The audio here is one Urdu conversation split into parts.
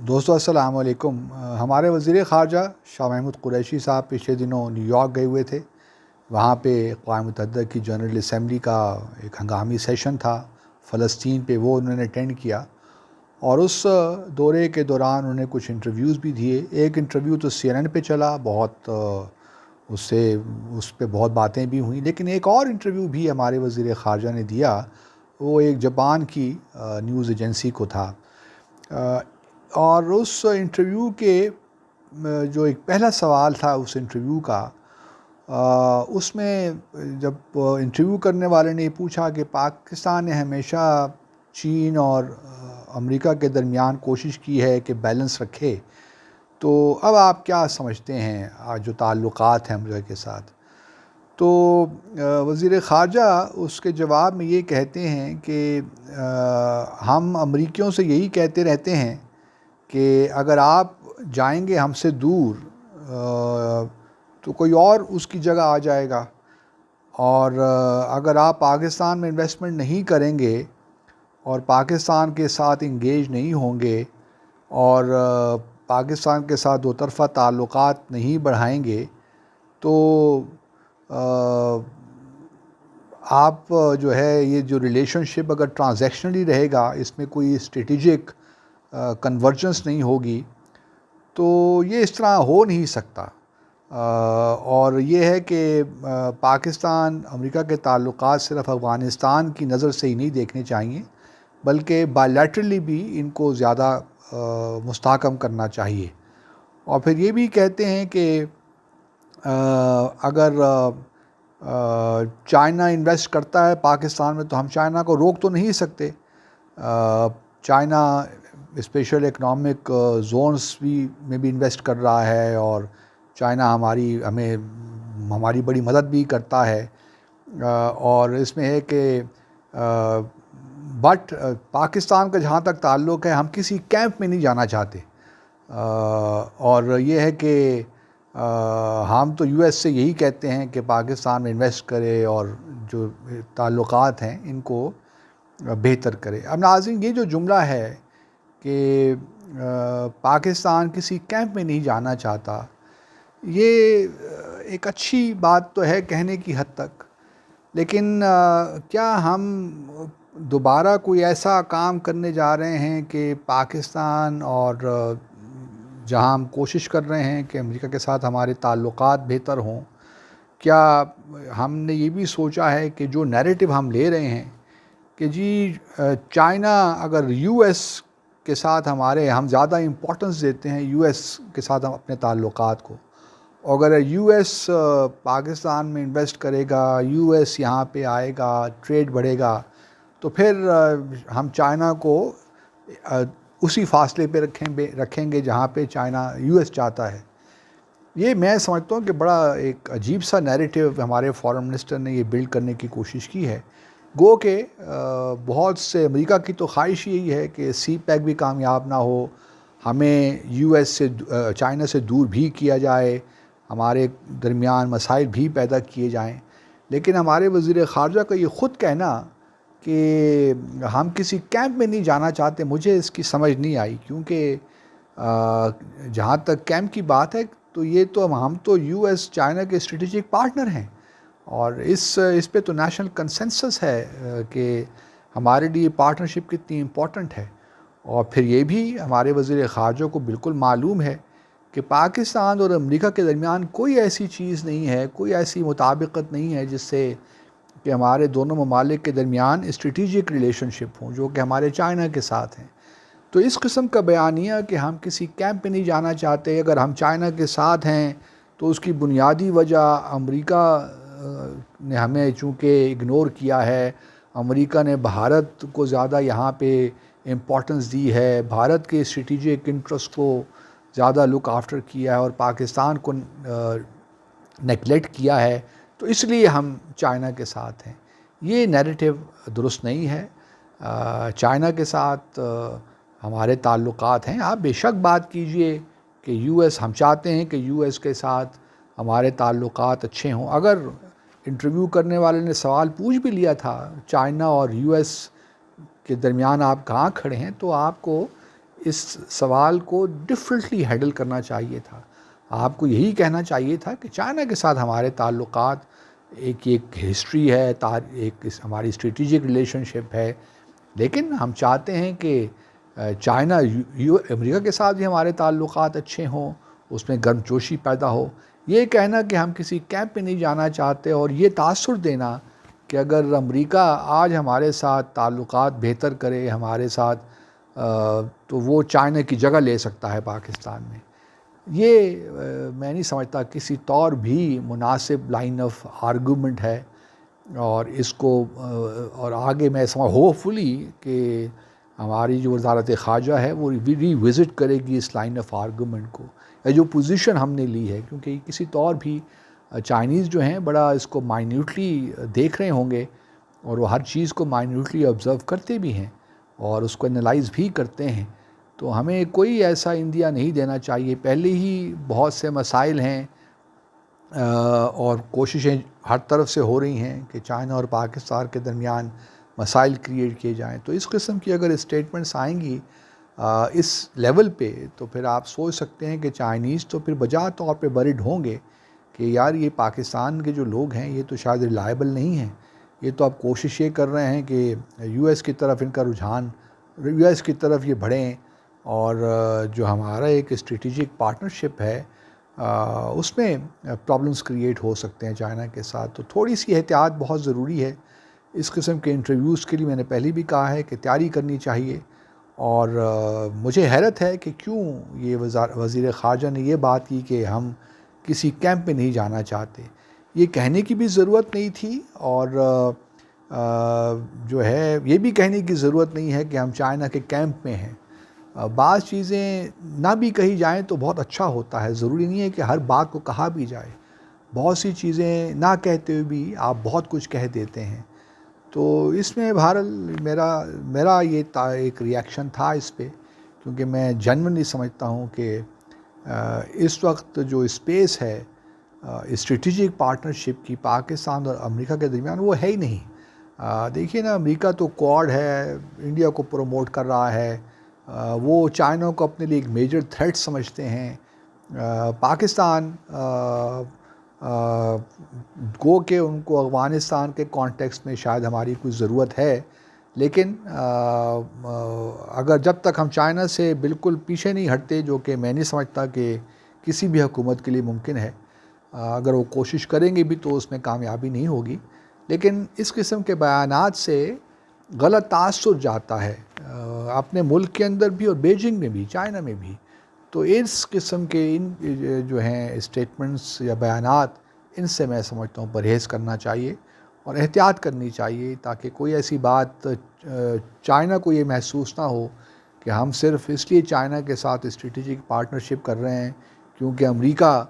دوستو السلام علیکم۔ ہمارے وزیر خارجہ شاہ محمود قریشی صاحب پچھلے دنوں نیو یارک گئے ہوئے تھے۔ وہاں پہ اقوام متحدہ کی جنرل اسمبلی کا ایک ہنگامی سیشن تھا فلسطین پہ، وہ انہوں نے اٹینڈ کیا اور اس دورے کے دوران انہوں نے کچھ انٹرویوز بھی دیے۔ ایک انٹرویو تو CNN پہ چلا، اس پہ بہت باتیں بھی ہوئیں، لیکن ایک اور انٹرویو بھی ہمارے وزیر خارجہ نے دیا، وہ ایک جاپان کی نیوز ایجنسی کو تھا۔ اور اس انٹرویو کے جو ایک پہلا سوال تھا اس انٹرویو کا، اس میں جب انٹرویو کرنے والے نے یہ پوچھا کہ پاکستان نے ہمیشہ چین اور امریکہ کے درمیان کوشش کی ہے کہ بیلنس رکھے، تو اب آپ کیا سمجھتے ہیں جو تعلقات ہیں امریکہ کے ساتھ؟ تو وزیر خارجہ اس کے جواب میں یہ کہتے ہیں کہ ہم امریکیوں سے یہی کہتے رہتے ہیں کہ اگر آپ جائیں گے ہم سے دور تو کوئی اور اس کی جگہ آ جائے گا، اور اگر آپ پاکستان میں انویسٹمنٹ نہیں کریں گے اور پاکستان کے ساتھ انگیج نہیں ہوں گے اور پاکستان کے ساتھ دو طرفہ تعلقات نہیں بڑھائیں گے، تو آپ جو ہے یہ جو ریلیشن شپ اگر ٹرانزیکشنلی رہے گا، اس میں کوئی اسٹریٹجک کنورجنس نہیں ہوگی، تو یہ اس طرح ہو نہیں سکتا۔ اور یہ ہے کہ پاکستان امریکہ کے تعلقات صرف افغانستان کی نظر سے ہی نہیں دیکھنے چاہیے، بلکہ بائیلیٹرلی بھی ان کو زیادہ مستحکم کرنا چاہیے۔ اور پھر یہ بھی کہتے ہیں کہ اگر چائنا انویسٹ کرتا ہے پاکستان میں تو ہم چائنا کو روک تو نہیں سکتے۔ چائنا اسپیشل اکنامک زونز میں بھی انویسٹ کر رہا ہے، اور چائنا ہماری بڑی مدد بھی کرتا ہے، اور اس میں ہے کہ بٹ پاکستان کا جہاں تک تعلق ہے ہم کسی کیمپ میں نہیں جانا چاہتے، اور یہ ہے کہ ہم تو US سے یہی کہتے ہیں کہ پاکستان میں انویسٹ کرے اور جو تعلقات ہیں ان کو بہتر کرے۔ اب ناظرین، یہ جو جملہ ہے کہ پاکستان کسی کیمپ میں نہیں جانا چاہتا، یہ ایک اچھی بات تو ہے کہنے کی حد تک، لیکن کیا ہم دوبارہ کوئی ایسا کام کرنے جا رہے ہیں کہ پاکستان اور جہاں ہم کوشش کر رہے ہیں کہ امریکہ کے ساتھ ہمارے تعلقات بہتر ہوں، کیا ہم نے یہ بھی سوچا ہے کہ جو نیریٹو ہم لے رہے ہیں کہ جی چائنا اگر US کے ساتھ ہم زیادہ امپورٹنس دیتے ہیں US کے ساتھ ہم اپنے تعلقات کو، اگر US پاکستان میں انویسٹ کرے گا، US یہاں پہ آئے گا، ٹریڈ بڑھے گا، تو پھر ہم چائنا کو اسی فاصلے پہ رکھیں گے جہاں پہ چائنا US چاہتا ہے۔ یہ میں سمجھتا ہوں کہ بڑا ایک عجیب سا نیریٹو ہمارے فارن منسٹر نے یہ بلڈ کرنے کی کوشش کی ہے، گو کہ بہت سے امریکہ کی تو خواہش یہی ہے کہ CPEC بھی کامیاب نہ ہو، ہمیں چائنا سے دور بھی کیا جائے، ہمارے درمیان مسائل بھی پیدا کیے جائیں، لیکن ہمارے وزیر خارجہ کا یہ خود کہنا کہ ہم کسی کیمپ میں نہیں جانا چاہتے، مجھے اس کی سمجھ نہیں آئی، کیونکہ جہاں تک کیمپ کی بات ہے تو یہ تو ہم تو US چائنا کے اسٹریٹجک پارٹنر ہیں، اور اس پہ تو نیشنل کنسنسس ہے کہ ہمارے لیے پارٹنرشپ کتنی امپورٹنٹ ہے۔ اور پھر یہ بھی ہمارے وزیر خارجہ کو بالکل معلوم ہے کہ پاکستان اور امریکہ کے درمیان کوئی ایسی چیز نہیں ہے، کوئی ایسی مطابقت نہیں ہے جس سے کہ ہمارے دونوں ممالک کے درمیان اسٹریٹجک ریلیشن شپ ہوں، جو کہ ہمارے چائنا کے ساتھ ہیں۔ تو اس قسم کا بیانیہ کہ ہم کسی کیمپ میں نہیں جانا چاہتے، اگر ہم چائنا کے ساتھ ہیں تو اس کی بنیادی وجہ امریکہ نے ہمیں چونکہ اگنور کیا ہے، امریکہ نے بھارت کو زیادہ یہاں پہ امپورٹنس دی ہے، بھارت کے اسٹریٹجک انٹرسٹ کو زیادہ لک آفٹر کیا ہے اور پاکستان کو نیگلیکٹ کیا ہے، تو اس لیے ہم چائنا کے ساتھ ہیں۔ یہ نیریٹو درست نہیں ہے۔ چائنا کے ساتھ ہمارے تعلقات ہیں، آپ بے شک بات کیجئے کہ US، ہم چاہتے ہیں کہ US کے ساتھ ہمارے تعلقات اچھے ہوں۔ اگر انٹرویو کرنے والے نے سوال پوچھ بھی لیا تھا چائنا اور US کے درمیان آپ کہاں کھڑے ہیں، تو آپ کو اس سوال کو ڈفرینٹلی ہینڈل کرنا چاہیے تھا. آپ کو یہی کہنا چاہیے تھا کہ چائنا کے ساتھ ہمارے تعلقات ایک ہسٹری ہے، ایک ہماری اسٹریٹجک ریلیشن شپ ہے، لیکن ہم چاہتے ہیں کہ چائنا امریکہ کے ساتھ بھی ہمارے تعلقات اچھے ہوں، اس میں گرم جوشی پیدا ہو. یہ کہنا کہ ہم کسی کیمپ میں نہیں جانا چاہتے اور یہ تاثر دینا کہ اگر امریکہ آج ہمارے ساتھ تعلقات بہتر کرے ہمارے ساتھ تو وہ چائنا کی جگہ لے سکتا ہے پاکستان میں، یہ میں نہیں سمجھتا کسی طور بھی مناسب لائن آف آرگومنٹ ہے. اور اس کو اور آگے میں ہوپ فلی کہ ہماری جو وزارت خارجہ ہے وہ ری وزٹ کرے گی اس لائن آف آرگومنٹ کو، یا جو پوزیشن ہم نے لی ہے، کیونکہ کسی طور بھی چائنیز جو ہیں بڑا اس کو مائنیوٹلی دیکھ رہے ہوں گے اور وہ ہر چیز کو مائنیوٹلی آبزرو کرتے بھی ہیں اور اس کو انالائز بھی کرتے ہیں. تو ہمیں کوئی ایسا اندیا نہیں دینا چاہیے. پہلے ہی بہت سے مسائل ہیں اور کوششیں ہر طرف سے ہو رہی ہیں کہ چائنا اور پاکستان کے درمیان مسائل کریٹ کیے جائیں. تو اس قسم کی اگر اسٹیٹمنٹس آئیں گی اس لیول پہ تو پھر آپ سوچ سکتے ہیں کہ چائنیز تو پھر بجا طور پہ ورڈ ہوں گے کہ یار یہ پاکستان کے جو لوگ ہیں یہ تو شاید ریلائبل نہیں ہیں، یہ تو اب کوشش یہ کر رہے ہیں کہ یو ایس کی طرف ان کا رجحان، یو ایس کی طرف یہ بڑھیں، اور جو ہمارا ایک اسٹریٹجک پارٹنرشپ ہے اس میں پرابلمس کریٹ ہو سکتے ہیں چائنا کے ساتھ. تو تھوڑی سی احتیاط بہت ضروری ہے. اس قسم کے انٹرویوز کے لیے میں نے پہلے بھی کہا ہے کہ تیاری کرنی چاہیے. اور مجھے حیرت ہے کہ کیوں یہ وزیر خارجہ نے یہ بات کی کہ ہم کسی کیمپ میں نہیں جانا چاہتے. یہ کہنے کی بھی ضرورت نہیں تھی، اور جو ہے یہ بھی کہنے کی ضرورت نہیں ہے کہ ہم چائنا کے کیمپ میں ہیں. بعض چیزیں نہ بھی کہی جائیں تو بہت اچھا ہوتا ہے. ضروری نہیں ہے کہ ہر بات کو کہا بھی جائے. بہت سی چیزیں نہ کہتے ہوئے بھی آپ بہت کچھ کہہ دیتے ہیں. تو اس میں بہرحال میرا یہ ایک ریاکشن تھا اس پہ، کیونکہ میں جنرلی سمجھتا ہوں کہ اس وقت جو اسپیس ہے اسٹریٹجک پارٹنرشپ کی پاکستان اور امریکہ کے درمیان وہ ہے ہی نہیں. دیکھیے نا، امریکہ تو کوڈ ہے، انڈیا کو پروموٹ کر رہا ہے، وہ چائنا کو اپنے لیے ایک میجر تھریٹ سمجھتے ہیں. پاکستان گو کہ ان کو افغانستان کے کانٹیکسٹ میں شاید ہماری کوئی ضرورت ہے، لیکن اگر جب تک ہم چائنا سے بالکل پیچھے نہیں ہٹتے، جو کہ میں نہیں سمجھتا کہ کسی بھی حکومت کے لیے ممکن ہے، اگر وہ کوشش کریں گے بھی تو اس میں کامیابی نہیں ہوگی. لیکن اس قسم کے بیانات سے غلط تاثر جاتا ہے اپنے ملک کے اندر بھی اور بیجنگ میں بھی، چائنا میں بھی. تو اس قسم کے ان جو ہیں اسٹیٹمنٹس یا بیانات، ان سے میں سمجھتا ہوں پرہیز کرنا چاہیے اور احتیاط کرنی چاہیے، تاکہ کوئی ایسی بات چائنا کو یہ محسوس نہ ہو کہ ہم صرف اس لیے چائنا کے ساتھ اسٹریٹجک پارٹنرشپ کر رہے ہیں کیونکہ امریکہ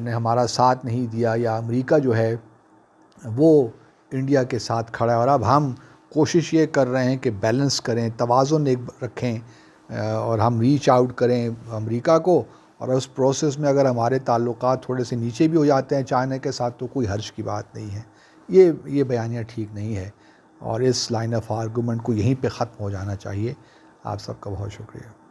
نے ہمارا ساتھ نہیں دیا، یا امریکہ جو ہے وہ انڈیا کے ساتھ کھڑا ہے. اور اب ہم کوشش یہ کر رہے ہیں کہ بیلنس کریں، توازن ایک رکھیں، اور ہم ریچ آؤٹ کریں امریکہ کو، اور اس پروسیس میں اگر ہمارے تعلقات تھوڑے سے نیچے بھی ہو جاتے ہیں چائنا کے ساتھ تو کوئی حرج کی بات نہیں ہے. یہ بیانیہ ٹھیک نہیں ہے، اور اس لائن آف آرگومنٹ کو یہیں پہ ختم ہو جانا چاہیے. آپ سب کا بہت شکریہ.